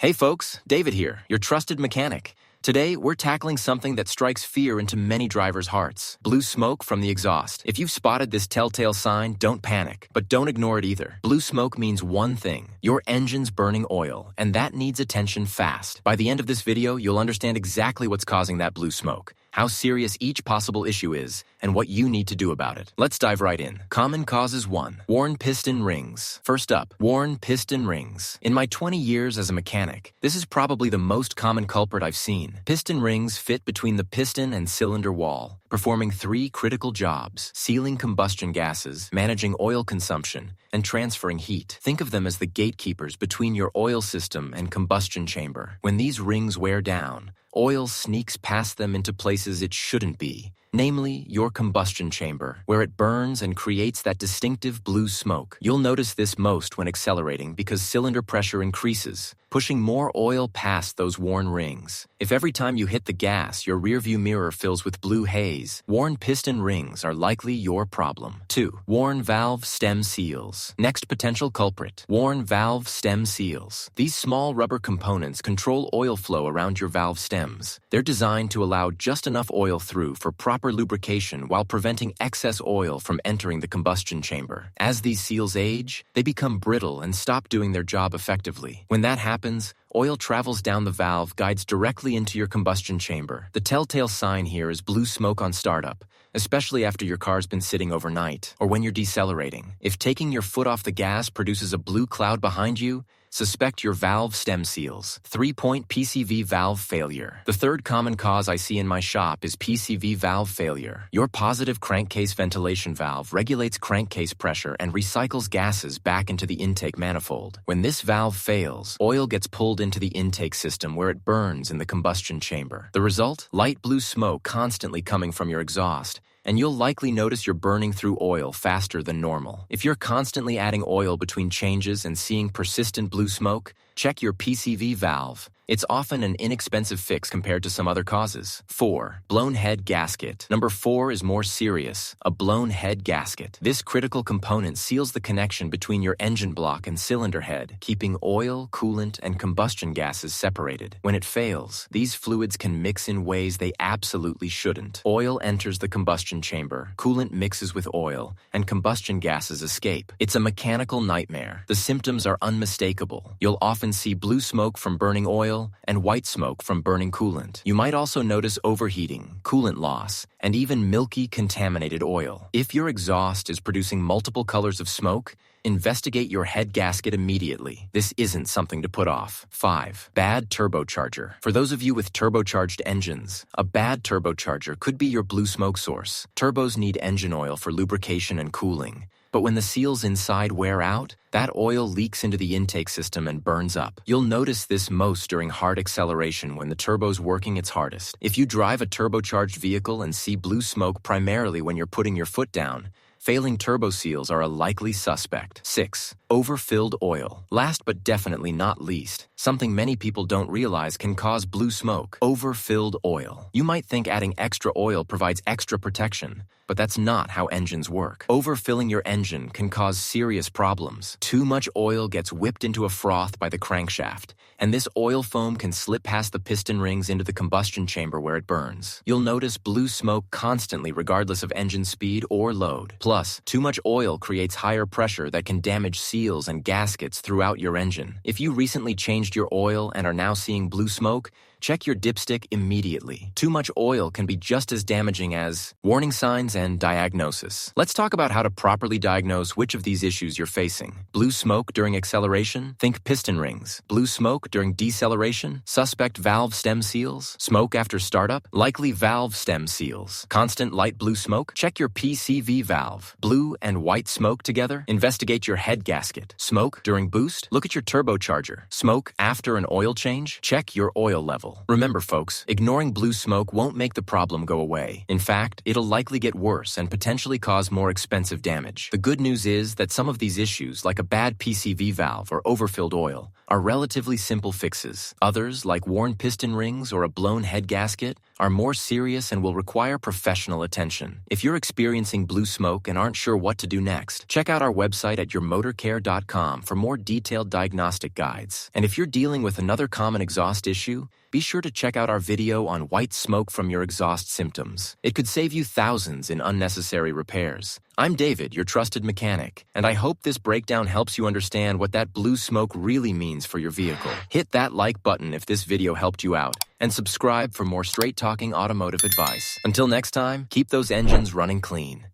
Hey folks, David here, your trusted mechanic. Today, we're tackling something that strikes fear into many drivers' hearts: blue smoke from the exhaust. If you've spotted this telltale sign, don't panic, but don't ignore it either. Blue smoke means one thing: your engine's burning oil, and that needs attention fast. By the end of this video, you'll understand exactly what's causing that blue smoke, how serious each possible issue is, and what you need to do about it. Let's dive right in. Common causes 1. Worn piston rings. First up, worn piston rings. In my 20 years as a mechanic, this is probably the most common culprit I've seen. Piston rings fit between the piston and cylinder wall, performing 3 critical jobs: sealing combustion gases, managing oil consumption, and transferring heat. Think of them as the gatekeepers between your oil system and combustion chamber. When these rings wear down, oil sneaks past them into places it shouldn't be, namely your combustion chamber, where it burns and creates that distinctive blue smoke. You'll notice this most when accelerating because cylinder pressure increases, pushing more oil past those worn rings. If every time you hit the gas, your rearview mirror fills with blue haze, worn piston rings are likely your problem. 2. Worn valve stem seals. Next potential culprit: worn valve stem seals. These small rubber components control oil flow around your valve stems. They're designed to allow just enough oil through for proper lubrication while preventing excess oil from entering the combustion chamber. As these seals age, they become brittle and stop doing their job effectively. When that happens, oil travels down the valve guides directly into your combustion chamber. The telltale sign here is blue smoke on startup, especially after your car's been sitting overnight, or when you're decelerating. If taking your foot off the gas produces a blue cloud behind you, suspect your valve stem seals. 3-point PCV valve failure. The third common cause I see in my shop is PCV valve failure. Your positive crankcase ventilation valve regulates crankcase pressure and recycles gases back into the intake manifold. When this valve fails, oil gets pulled into the intake system where it burns in the combustion chamber. The result? Light blue smoke constantly coming from your exhaust, and you'll likely notice you're burning through oil faster than normal. If you're constantly adding oil between changes and seeing persistent blue smoke, check your PCV valve. It's often an inexpensive fix compared to some other causes. 4. Blown head gasket. Number 4 is more serious: a blown head gasket. This critical component seals the connection between your engine block and cylinder head, keeping oil, coolant, and combustion gases separated. When it fails, these fluids can mix in ways they absolutely shouldn't. Oil enters the combustion chamber, coolant mixes with oil, and combustion gases escape. It's a mechanical nightmare. The symptoms are unmistakable. You'll often see blue smoke from burning oil and white smoke from burning coolant. You might also notice overheating, coolant loss, and even milky, contaminated oil. If your exhaust is producing multiple colors of smoke, investigate your head gasket immediately. This isn't something to put off. 5. Bad turbocharger. For those of you with turbocharged engines, a bad turbocharger could be your blue smoke source. Turbos need engine oil for lubrication and cooling, but when the seals inside wear out, that oil leaks into the intake system and burns up. You'll notice this most during hard acceleration when the turbo's working its hardest. If you drive a turbocharged vehicle and see blue smoke primarily when you're putting your foot down, failing turbo seals are a likely suspect. 6. Overfilled oil. Last but definitely not least, something many people don't realize can cause blue smoke: overfilled oil. You might think adding extra oil provides extra protection, but that's not how engines work. Overfilling your engine can cause serious problems. Too much oil gets whipped into a froth by the crankshaft, and this oil foam can slip past the piston rings into the combustion chamber where it burns. You'll notice blue smoke constantly regardless of engine speed or load. Plus, too much oil creates higher pressure that can damage seals and gaskets throughout your engine. If you recently changed your oil and are now seeing blue smoke, check your dipstick immediately. Too much oil can be just as damaging as warning signs and diagnosis. Let's talk about how to properly diagnose which of these issues you're facing. Blue smoke during acceleration? Think piston rings. Blue smoke during deceleration? Suspect valve stem seals. Smoke after startup? Likely valve stem seals. Constant light blue smoke? Check your PCV valve. Blue and white smoke together? Investigate your head gasket. Smoke during boost? Look at your turbocharger. Smoke after an oil change? Check your oil level. Remember folks, ignoring blue smoke won't make the problem go away. In fact, it'll likely get worse and potentially cause more expensive damage. The good news is that some of these issues, like a bad PCV valve or overfilled oil, are relatively simple fixes. Others, like worn piston rings or a blown head gasket, are more serious and will require professional attention. If you're experiencing blue smoke and aren't sure what to do next, check out our website at yourmotorcare.com for more detailed diagnostic guides. And if you're dealing with another common exhaust issue, be sure to check out our video on white smoke from your exhaust symptoms. It could save you thousands in unnecessary repairs. I'm David, your trusted mechanic, and I hope this breakdown helps you understand what that blue smoke really means for your vehicle. Hit that like button if this video helped you out, and subscribe for more straight-talking automotive advice. Until next time, keep those engines running clean.